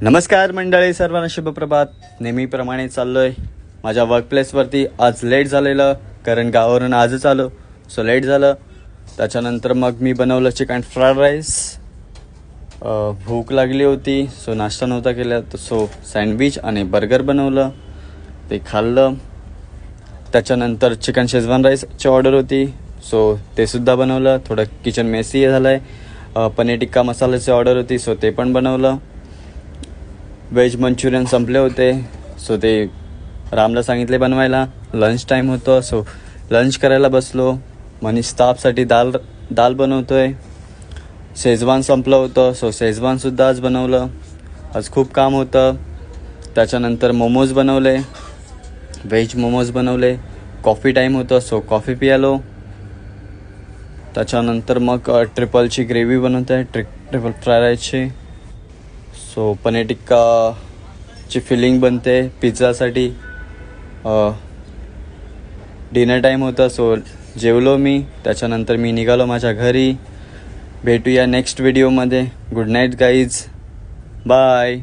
नमस्कार मंडळी, सर्वांना शुभप्रभात. नेहमीप्रमाणे चाललोय माझ्या वर्कप्लेसवरती. आज लेट झालेलं कारण गावावरून आजच आलो, सो लेट झालं. त्याच्यानंतर मग मी बनवलं चिकन फ्राईड राईस. भूक लागली होती, सो नाश्ता नव्हता केला, सो सँडविच आणि बर्गर बनवलं, ते खाल्लं. त्याच्यानंतर चिकन शेजवान राईसची ऑर्डर होती, सो ते सुद्धा बनवलं. थोडं किचन मेसी झालं आहे. पनीर टिक्का मसाल्याची ऑर्डर होती, सो ते पण बनवलं. व्हेज मंचुरियन संपले होते, सो ते रामला सांगितले बनवायला. लंच टाईम होतं, सो लंच करायला बसलो. मनीष स्टाफसाठी दाल बनवतो आहे. शेजवान संपलं होतं, सो शेजवानसुद्धा आज बनवलं. आज खूप काम होतं. त्याच्यानंतर मोमोज बनवले, व्हेज मोमोज बनवले. कॉफी टाईम होतं, सो कॉफी पियालो. त्याच्यानंतर मग ट्रिपलची ग्रेव्ही बनवत आहे, ट्रिपल फ्राय राईसची. सो पनीर टिक्काची फिलिंग बनते पिझ्झासाठी. डिनर टाईम होता, सो जेवलो मी. त्याच्यानंतर मी निघालो माझ्या घरी. भेटूया नेक्स्ट व्हिडिओमध्ये. Good night guys, bye.